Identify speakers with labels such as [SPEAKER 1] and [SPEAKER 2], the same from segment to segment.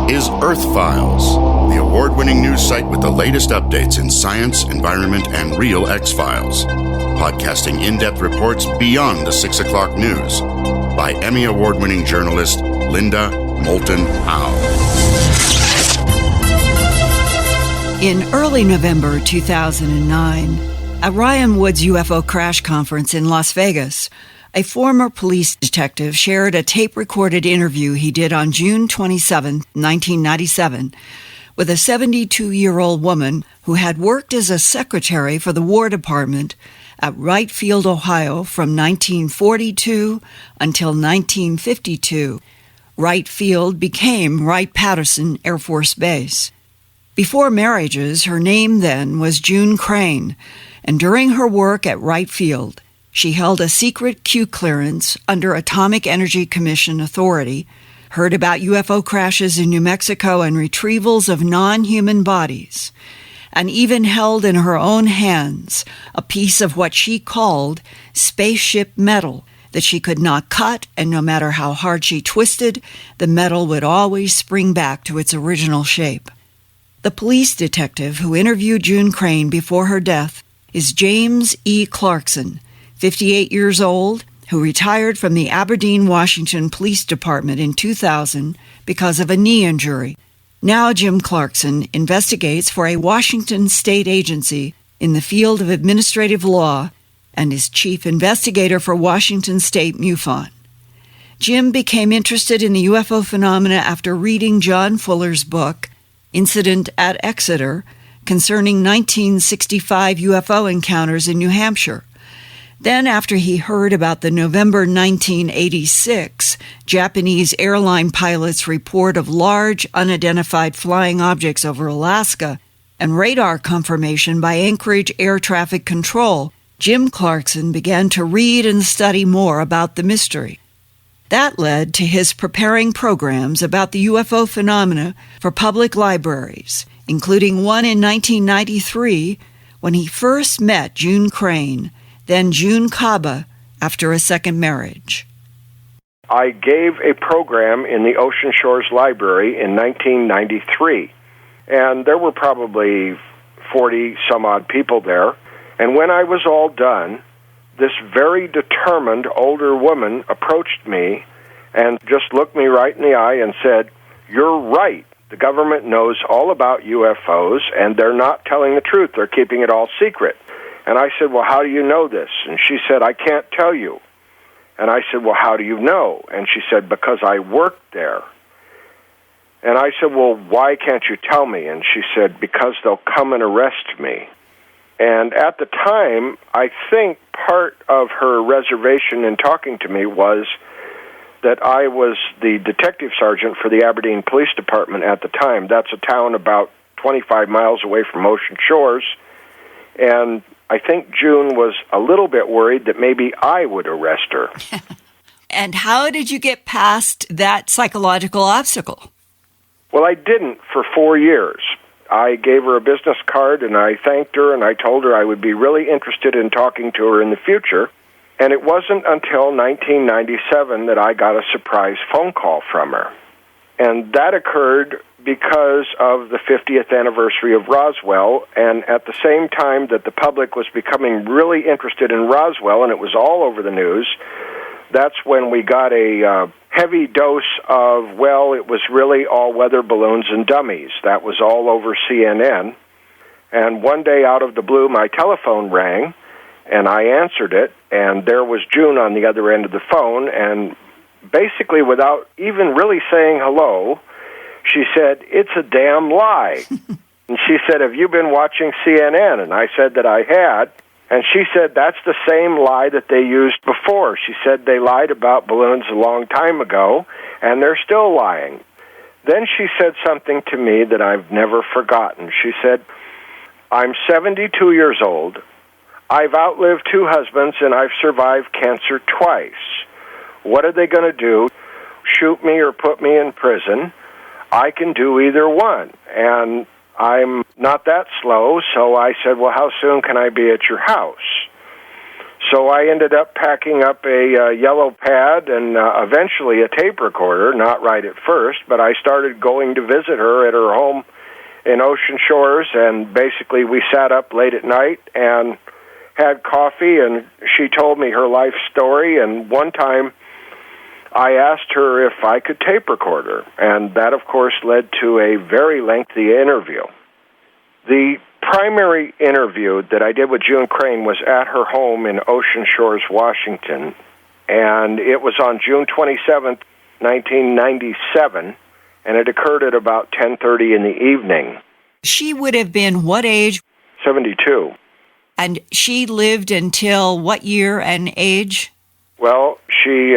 [SPEAKER 1] is Earthfiles, the award-winning news site with the latest updates in science, environment, and real X-Files. Podcasting in-depth reports beyond the 6 o'clock news by Emmy Award-winning journalist Linda Moulton Howe.
[SPEAKER 2] In early November 2009, at Ryan Wood's UFO crash conference in Las Vegas, a former police detective shared a tape-recorded interview he did on June 27, 1997, with a 72-year-old woman who had worked as a secretary for the War Department at Wright Field, Ohio, from 1942 until 1952. Wright Field became Wright-Patterson Air Force Base. Before marriages, her name then was June Crain, and during her work at Wright Field, she held a secret Q clearance under Atomic Energy Commission authority, heard about UFO crashes in New Mexico and retrievals of non-human bodies, and even held in her own hands a piece of what she called spaceship metal that she could not cut, and no matter how hard she twisted, the metal would always spring back to its original shape. The police detective who interviewed June Crain before her death is James E. Clarkson, 58 years old, who retired from the Aberdeen, Washington Police Department in 2000 because of a knee injury. Now Jim Clarkson investigates for a Washington state agency in the field of administrative law and is chief investigator for Washington State MUFON. Jim became interested in the UFO phenomena after reading John Fuller's book, Incident at Exeter, concerning 1965 UFO encounters in New Hampshire. Then, after he heard about the November 1986 Japanese airline pilot's report of large unidentified flying objects over Alaska and radar confirmation by Anchorage Air Traffic Control, Jim Clarkson began to read and study more about the mystery. That led to his preparing programs about the UFO phenomena for public libraries, including one in 1993 when he first met June Crain, then June Caba, after a second marriage.
[SPEAKER 3] I gave a program in the Ocean Shores Library in 1993, and there were probably 40-some-odd people there. And when I was all done, this very determined older woman approached me and just looked me right in the eye and said, "You're right. The government knows all about UFOs, and they're not telling the truth. They're keeping it all secret." And I said, "Well, how do you know this?" And she said, "I can't tell you." And I said, "Well, how do you know?" And she said, "Because I worked there." And I said, "Well, why can't you tell me?" And she said, "Because they'll come and arrest me." And at the time, I think part of her reservation in talking to me was that I was the detective sergeant for the Aberdeen Police Department at the time. That's a town about 25 miles away from Ocean Shores. And I think June was a little bit worried that maybe I would arrest her.
[SPEAKER 2] And how did you get past that psychological obstacle?
[SPEAKER 3] Well, I didn't for 4 years. I gave her a business card, and I thanked her, and I told her I would be really interested in talking to her in the future. And it wasn't until 1997 that I got a surprise phone call from her. And that occurred because of the 50th anniversary of Roswell, and at the same time that the public was becoming really interested in Roswell, and it was all over the news, that's when we got a heavy dose of, well, it was really all weather balloons and dummies. That was all over CNN. And one day out of the blue, my telephone rang, and I answered it, and there was June on the other end of the phone, and basically without even really saying hello, she said, "It's a damn lie." And she said, "Have you been watching CNN?" And I said that I had. And she said, "That's the same lie that they used before." She said they lied about balloons a long time ago, and they're still lying. Then she said something to me that I've never forgotten. She said, "I'm 72 years old. I've outlived 2 husbands, and I've survived cancer twice. What are they going to do? Shoot me or put me in prison? I can do either one. And I'm not that slow," so I said, "Well, how soon can I be at your house?" So I ended up packing up a yellow pad and eventually a tape recorder, not right at first, but I started going to visit her at her home in Ocean Shores, and basically we sat up late at night and had coffee, and she told me her life story, and one time I asked her if I could tape record her, and that, of course, led to a very lengthy interview. The primary interview that I did with June Crain was at her home in Ocean Shores, Washington, and it was on June 27th, 1997, and it occurred at about 10:30 in the evening.
[SPEAKER 2] She would have been what age?
[SPEAKER 3] 72.
[SPEAKER 2] And she lived until what year and age?
[SPEAKER 3] Well, she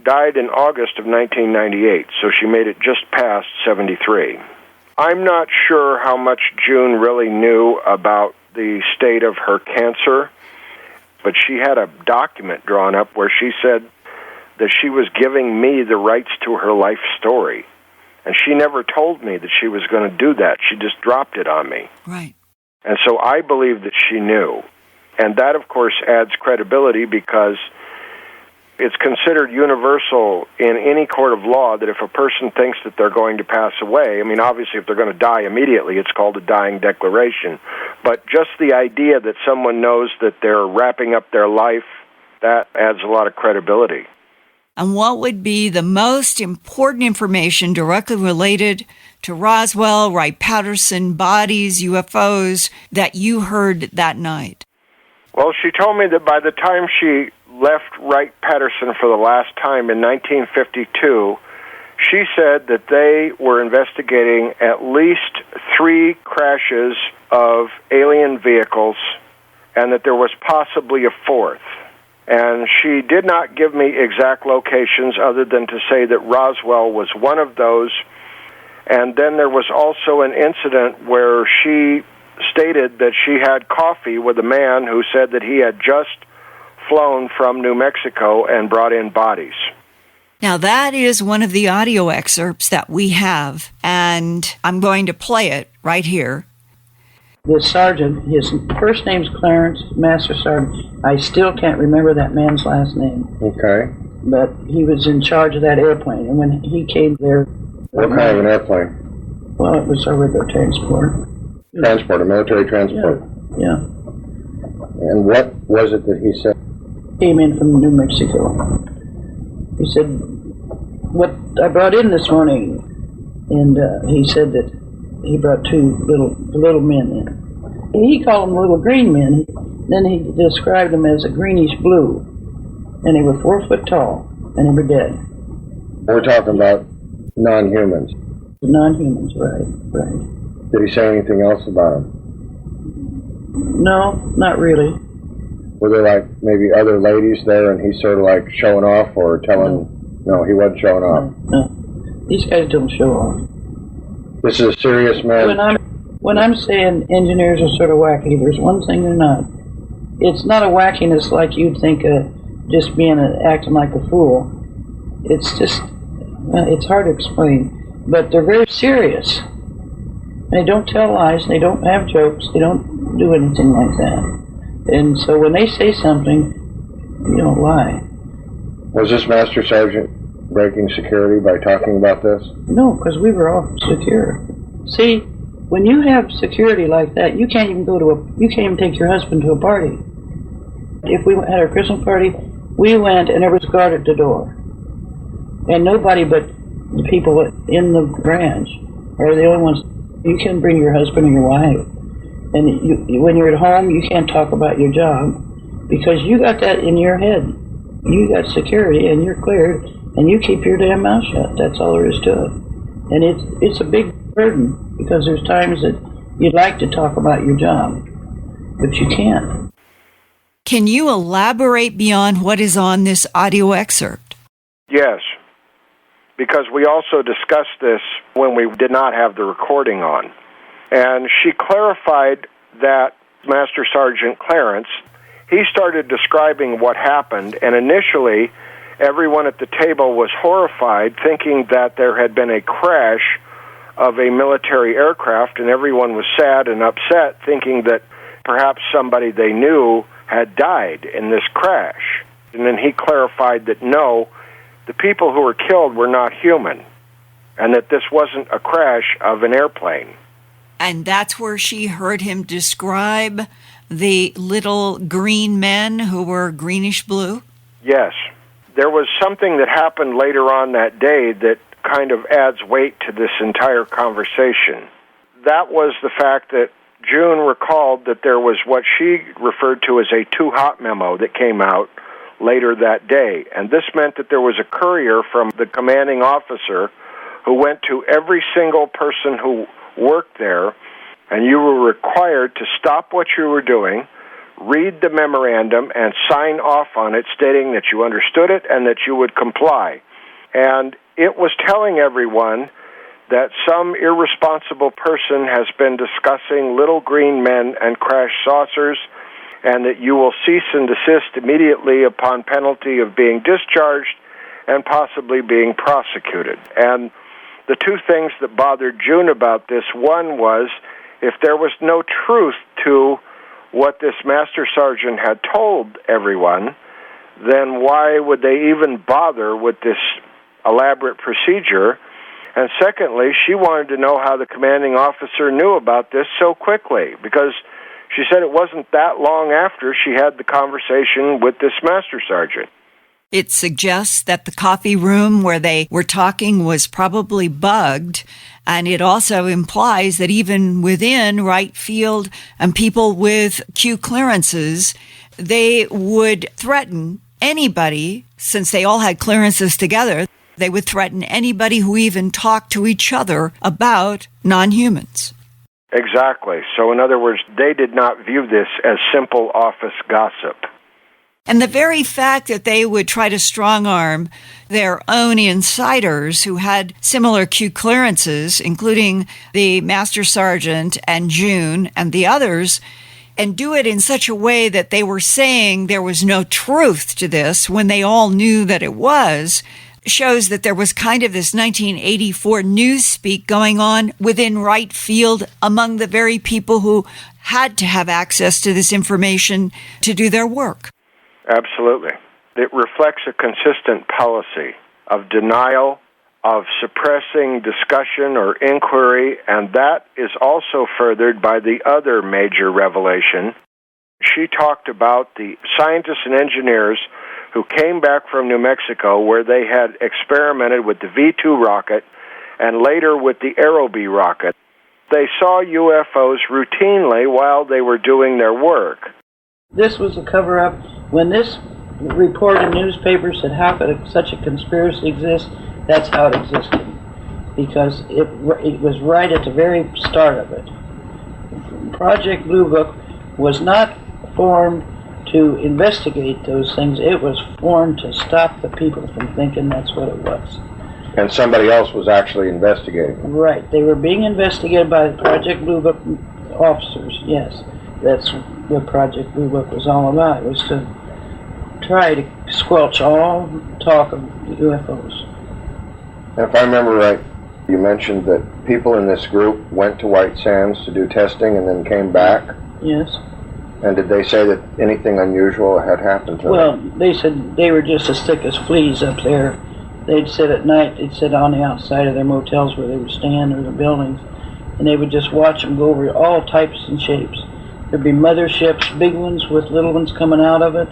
[SPEAKER 3] died in August of 1998, so she made it just past 73. I'm not sure how much June really knew about the state of her cancer, but she had a document drawn up where she said that she was giving me the rights to her life story. And she never told me that she was going to do that. She just dropped it on me.
[SPEAKER 2] Right.
[SPEAKER 3] And so I believe that she knew. And that, of course, adds credibility because it's considered universal in any court of law that if a person thinks that they're going to pass away, I mean, obviously if they're going to die immediately, it's called a dying declaration. But just the idea that someone knows that they're wrapping up their life, that adds a lot of credibility.
[SPEAKER 2] And what would be the most important information directly related to Roswell, Wright-Patterson, bodies, UFOs that you heard that night?
[SPEAKER 3] Well, she told me that by the time she left Wright-Patterson for the last time in 1952, she said that they were investigating at least 3 crashes of alien vehicles and that there was possibly a 4th. And she did not give me exact locations other than to say that Roswell was one of those. And then there was also an incident where she stated that she had coffee with a man who said that he had just flown from New Mexico and brought in bodies.
[SPEAKER 2] Now, that is one of the audio excerpts that we have, and I'm going to play it right here.
[SPEAKER 4] The sergeant, his first name's Clarence, Master Sergeant. I still can't remember that man's last name.
[SPEAKER 5] Okay.
[SPEAKER 4] But he was in charge of that airplane, and when he came there...
[SPEAKER 5] What kind of an airplane?
[SPEAKER 4] Well, it was a regular transport.
[SPEAKER 5] Transport, a military transport?
[SPEAKER 4] Yeah.
[SPEAKER 5] And what was it that he said?
[SPEAKER 4] Came in from New Mexico. He said, what I brought in this morning, and he said that he brought 2 little men in. He called them little green men. Then he described them as a greenish blue, and they were 4 foot tall, and they were dead.
[SPEAKER 5] We're talking about non-humans.
[SPEAKER 4] Non-humans, right.
[SPEAKER 5] Did he say anything else about them?
[SPEAKER 4] No, not really.
[SPEAKER 5] Were there like maybe other ladies there and he's sort of like showing off or telling... No, he wasn't showing off.
[SPEAKER 4] No. These guys don't show off.
[SPEAKER 5] This is a serious man.
[SPEAKER 4] When I'm saying engineers are sort of wacky, there's one thing they're not. It's not a wackiness like you'd think just being acting like a fool. It's just, it's hard to explain. But they're very serious. They don't tell lies, they don't have jokes, they don't do anything like that. And so when they say something, you don't lie.
[SPEAKER 5] Was this Master Sergeant breaking security by talking about this?
[SPEAKER 4] No, because we were all secure. See, when you have security like that, you can't even you can't even take your husband to a party. If we had our Christmas party, we went and there was a guard at the door. And nobody but the people in the branch are the only ones. You can bring your husband or your wife. And when you're at home, you can't talk about your job because you got that in your head. You got security and you're cleared and you keep your damn mouth shut. That's all there is to it. And it's a big burden because there's times that you'd like to talk about your job, but you can't.
[SPEAKER 2] Can you elaborate beyond what is on this audio excerpt?
[SPEAKER 3] Yes, because we also discussed this when we did not have the recording on. And she clarified that Master Sergeant Clarence, he started describing what happened, and initially everyone at the table was horrified, thinking that there had been a crash of a military aircraft, and everyone was sad and upset, thinking that perhaps somebody they knew had died in this crash. And then he clarified that no, the people who were killed were not human, and that this wasn't a crash of an airplane.
[SPEAKER 2] And that's where she heard him describe the little green men who were greenish blue?
[SPEAKER 3] Yes. There was something that happened later on that day that kind of adds weight to this entire conversation. That was the fact that June recalled that there was what she referred to as a too hot memo that came out later that day. And this meant that there was a courier from the commanding officer who went to every single person who worked there, and you were required to stop what you were doing, read the memorandum, and sign off on it stating that you understood it and that you would comply. And it was telling everyone that some irresponsible person has been discussing little green men and crash saucers, and that you will cease and desist immediately upon penalty of being discharged and possibly being prosecuted. And the two things that bothered June about this, one was if there was no truth to what this master sergeant had told everyone, then why would they even bother with this elaborate procedure? And secondly, she wanted to know how the commanding officer knew about this so quickly, because she said it wasn't that long after she had the conversation with this master sergeant.
[SPEAKER 2] It suggests that the coffee room where they were talking was probably bugged, and it also implies that even within Wright Field and people with Q clearances, they would threaten anybody, since they all had clearances together, they would threaten anybody who even talked to each other about non-humans.
[SPEAKER 3] Exactly. So in other words, they did not view this as simple office gossip.
[SPEAKER 2] And the very fact that they would try to strong-arm their own insiders who had similar Q clearances, including the Master Sergeant and June and the others, and do it in such a way that they were saying there was no truth to this when they all knew that it was, shows that there was kind of this 1984 newspeak going on within Wright Field among the very people who had to have access to this information to do their work.
[SPEAKER 3] Absolutely. It reflects a consistent policy of denial, of suppressing discussion or inquiry, and that is also furthered by the other major revelation. She talked about the scientists and engineers who came back from New Mexico, where they had experimented with the V-2 rocket and later with the Aerobee rocket. They saw UFOs routinely while they were doing their work.
[SPEAKER 4] This was a cover-up. When this report in newspapers said, how could such a conspiracy exist, that's how it existed. Because it was right at the very start of it. Project Blue Book was not formed to investigate those things. It was formed to stop the people from thinking that's what it was.
[SPEAKER 5] And somebody else was actually investigating them.
[SPEAKER 4] Right. They were being investigated by the Project Blue Book officers, yes. That's what Project Blue Book was all about. It was to try to squelch all talk of UFOs.
[SPEAKER 5] If I remember right, you mentioned that people in this group went to White Sands to do testing and then came back?
[SPEAKER 4] Yes.
[SPEAKER 5] And did they say that anything unusual had happened to them?
[SPEAKER 4] Well, they said they were just as thick as fleas up there. They'd sit at night, they'd sit on the outside of their motels where they would stand, or the buildings, and they would just watch them go over all types and shapes. There'd be motherships, big ones with little ones coming out of it,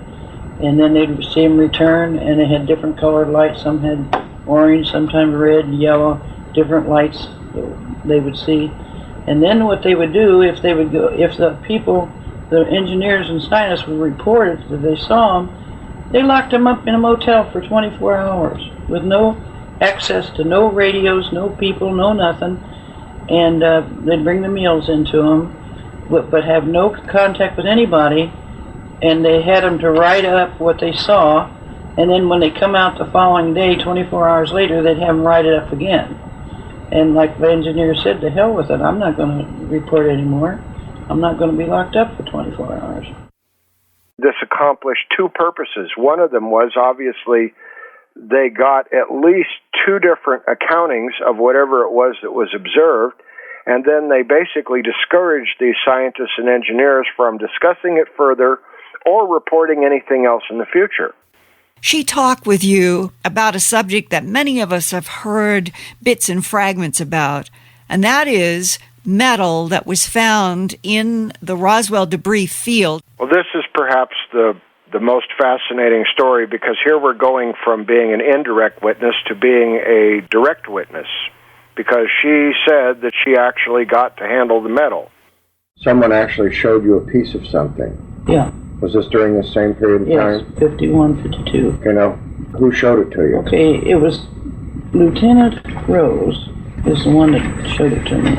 [SPEAKER 4] and then they'd see them return, and they had different colored lights. Some had orange, sometimes red and yellow, different lights they would see. And then what they would do, if the people, the engineers and scientists would report it that they saw them, they locked them up in a motel for 24 hours with no access to no radios, no people, no nothing, and they'd bring the meals into them, but have no contact with anybody, and they had them to write up what they saw, and then when they come out the following day, 24 hours later, they'd have them write it up again. And like the engineer said, to hell with it, I'm not going to report anymore. I'm not going to be locked up for 24 hours.
[SPEAKER 3] This accomplished two purposes. One of them was, obviously, they got at least two different accountings of whatever it was that was observed, and then they basically discouraged these scientists and engineers from discussing it further or reporting anything else in the future.
[SPEAKER 2] She talked with you about a subject that many of us have heard bits and fragments about, and that is metal that was found in the Roswell debris field.
[SPEAKER 3] Well, this is perhaps the most fascinating story, because here we're going from being an indirect witness to being a direct witness, because she said that she actually got to handle the metal.
[SPEAKER 5] Someone actually showed you a piece of something.
[SPEAKER 4] Yeah.
[SPEAKER 5] Was this during the same period of time?
[SPEAKER 4] Yes, 51, 52.
[SPEAKER 5] Okay, now, who showed it to you?
[SPEAKER 4] Okay, it was Lieutenant Rose is the one that showed it to me,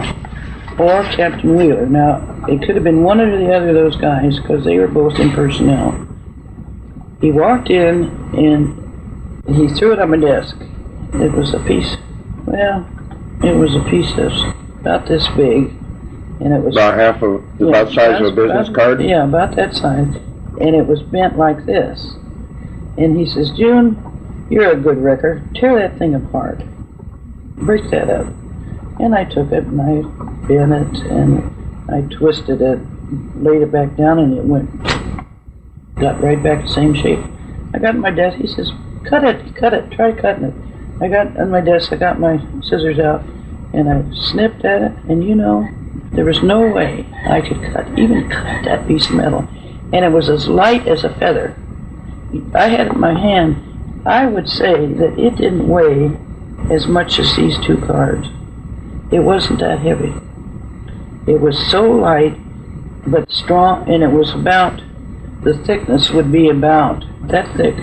[SPEAKER 4] or Captain Wheeler. Now, it could have been one or the other of those guys, because they were both in personnel. He walked in, and he threw it on my desk. It was a piece, it was a piece that's about this big, and it was...
[SPEAKER 5] About half of, about the size of a business card?
[SPEAKER 4] Yeah, about that size. And it was bent like this. And he says, June, you're a good wrecker. Tear that thing apart. Break that up. And I took it, and I bent it, and I twisted it, laid it back down, and it got right back the same shape. I got on my desk. He says, cut it, try cutting it. I got on my desk, I got my scissors out, and I snipped at it, and there was no way I could even cut that piece of metal. And it was as light as a feather. I had it in my hand. I would say that it didn't weigh as much as these two cards. It wasn't that heavy. It was so light, but strong, and it was about, the thickness would be about that thick.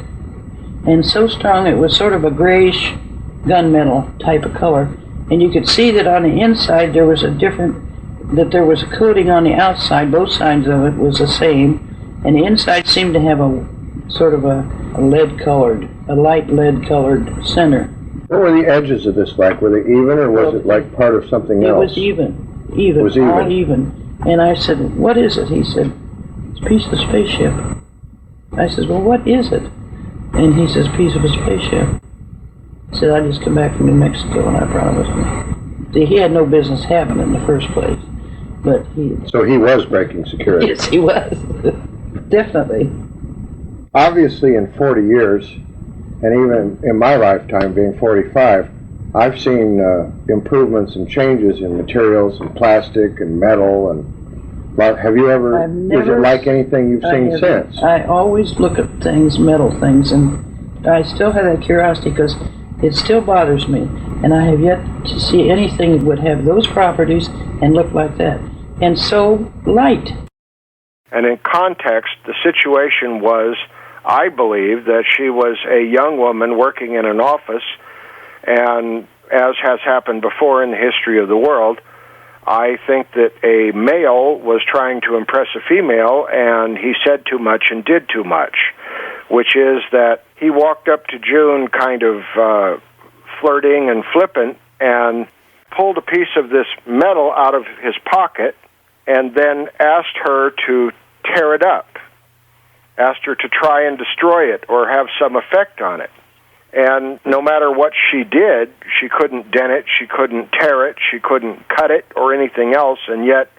[SPEAKER 4] And so strong, it was sort of a grayish gunmetal type of color. And you could see that on the inside there was there was a coating on the outside. Both sides of it was the same. And the inside seemed to have a sort of a light lead-colored center.
[SPEAKER 5] What were the edges of this like? Were they even, or was it like part of something else?
[SPEAKER 4] It was even. It was even. All even. And I said, what is it? He said, it's a piece of a spaceship. I said, well, what is it? And he says, piece of a spaceship. He said, I just come back from New Mexico, and I promised him. See, he had no business having it in the first place. But
[SPEAKER 5] So he was breaking security?
[SPEAKER 4] Yes, he was. Definitely.
[SPEAKER 5] Obviously, in 40 years, and even in my lifetime, being 45, I've seen improvements and changes in materials and plastic and metal. And have you ever? Is it like anything you've seen since?
[SPEAKER 4] I always look at things, metal things, and I still have that curiosity because it still bothers me, and I have yet to see anything that would have those properties and look like that, and so light.
[SPEAKER 3] And in context, the situation was, I believe, that she was a young woman working in an office, and as has happened before in the history of the world, I think that a male was trying to impress a female, and he said too much and did too much, which is that he walked up to June kind of flirting and flippant and pulled a piece of this metal out of his pocket and then asked her to tear it up, asked her to try and destroy it or have some effect on it. And no matter what she did, she couldn't dent it, she couldn't tear it, she couldn't cut it or anything else, and yet,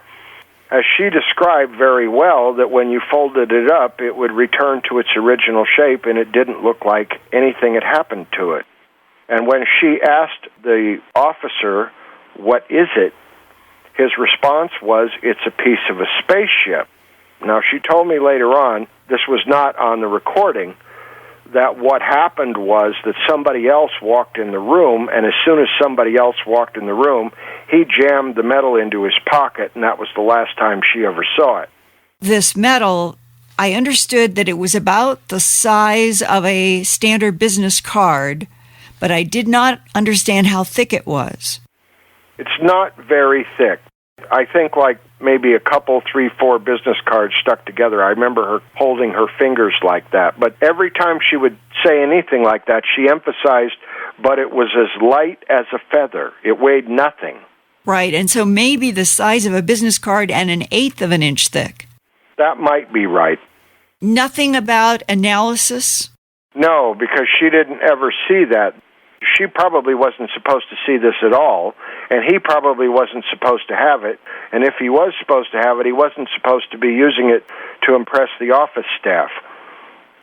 [SPEAKER 3] as she described very well, that when you folded it up, it would return to its original shape, and it didn't look like anything had happened to it. And when she asked the officer, what is it? His response was, it's a piece of a spaceship. Now, she told me later on, this was not on the recording, that what happened was that somebody else walked in the room, and as soon as somebody else walked in the room, he jammed the metal into his pocket, and that was the last time she ever saw it.
[SPEAKER 2] This metal, I understood that it was about the size of a standard business card, but I did not understand how thick it was.
[SPEAKER 3] It's not very thick. I think like maybe a couple, 3, 4 business cards stuck together. I remember her holding her fingers like that. But every time she would say anything like that, she emphasized, but it was as light as a feather. It weighed nothing.
[SPEAKER 2] Right, and so maybe the size of a business card and 1/8 of an inch thick.
[SPEAKER 3] That might be right.
[SPEAKER 2] Nothing about analysis?
[SPEAKER 3] No, because she didn't ever see that. She probably wasn't supposed to see this at all, and he probably wasn't supposed to have it, and if he was supposed to have it, he wasn't supposed to be using it to impress the office staff.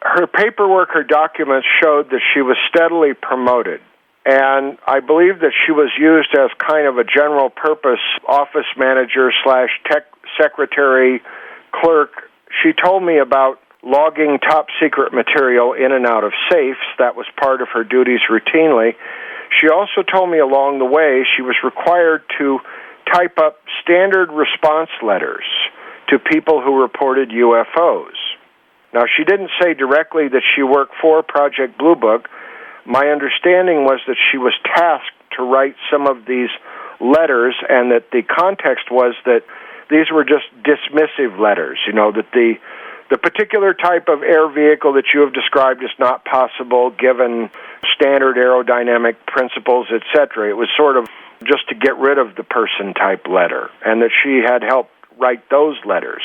[SPEAKER 3] Her paperwork, her documents showed that she was steadily promoted, and I believe that she was used as kind of a general purpose office manager / tech secretary clerk. She told me about logging top secret material in and out of safes. That was part of her duties routinely. She also told me along the way she was required to type up standard response letters to people who reported UFOs. Now, she didn't say directly that she worked for Project Blue Book. My understanding was that she was tasked to write some of these letters, and that the context was that these were just dismissive letters, that the particular type of air vehicle that you have described is not possible given standard aerodynamic principles, etc. It was sort of just to get rid of the person type letter, and that she had helped write those letters.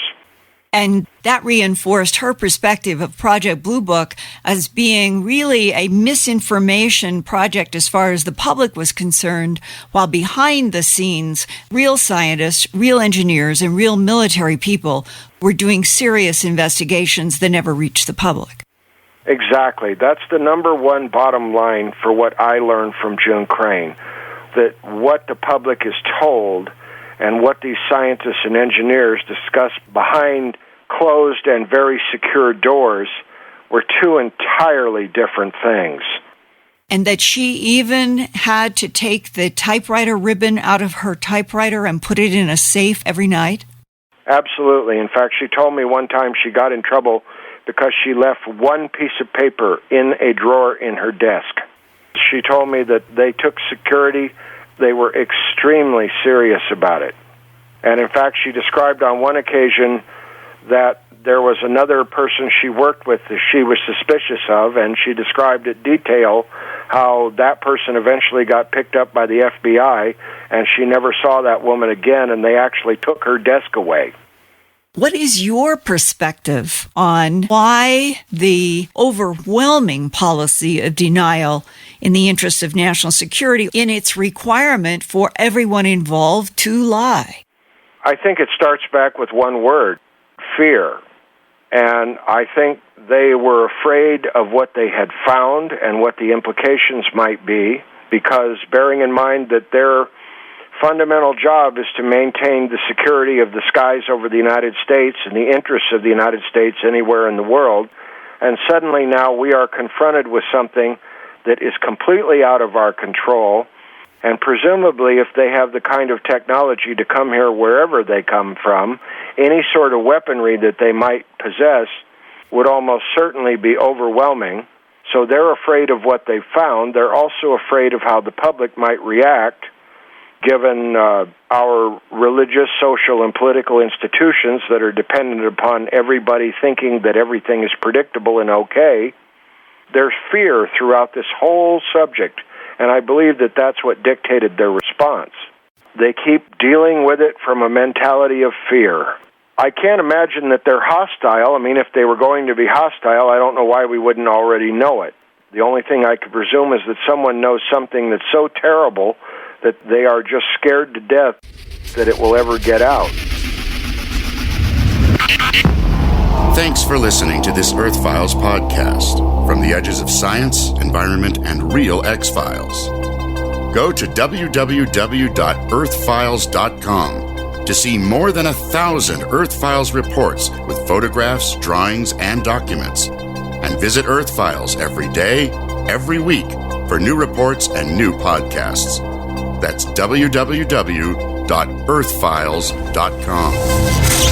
[SPEAKER 2] And that reinforced her perspective of Project Blue Book as being really a misinformation project as far as the public was concerned, while behind the scenes, real scientists, real engineers, and real military people were doing serious investigations that never reached the public.
[SPEAKER 3] Exactly. That's the number one bottom line for what I learned from June Crain, that what the public is told and what these scientists and engineers discuss behind closed and very secure doors were two entirely different things.
[SPEAKER 2] And that she even had to take the typewriter ribbon out of her typewriter and put it in a safe every night?
[SPEAKER 3] Absolutely. In fact, she told me one time she got in trouble because she left one piece of paper in a drawer in her desk. She told me that they took security. They were extremely serious about it. And in fact, she described on one occasion that there was another person she worked with that she was suspicious of, and she described in detail how that person eventually got picked up by the FBI, and she never saw that woman again, and they actually took her desk away.
[SPEAKER 2] What is your perspective on why the overwhelming policy of denial in the interest of national security in its requirement for everyone involved to lie?
[SPEAKER 3] I think it starts back with one word: fear. And I think they were afraid of what they had found and what the implications might be, because bearing in mind that their fundamental job is to maintain the security of the skies over the United States and the interests of the United States anywhere in the world, and suddenly now we are confronted with something that is completely out of our control, and presumably if they have the kind of technology to come here wherever they come from, any sort of weaponry that they might possess would almost certainly be overwhelming. So they're afraid of what they've found. They're also afraid of how the public might react, given our religious, social, and political institutions that are dependent upon everybody thinking that everything is predictable and okay. There's fear throughout this whole subject, and I believe that that's what dictated their response. They keep dealing with it from a mentality of fear. I can't imagine that they're hostile. I mean, if they were going to be hostile, I don't know why we wouldn't already know it. The only thing I could presume is that someone knows something that's so terrible that they are just scared to death that it will ever get out.
[SPEAKER 1] Thanks for listening to this Earthfiles podcast, from the edges of science, environment, and real X-Files. Go to www.earthfiles.com to see more than 1,000 Earthfiles reports with photographs, drawings, and documents. And visit Earthfiles every day, every week, for new reports and new podcasts. That's www.earthfiles.com.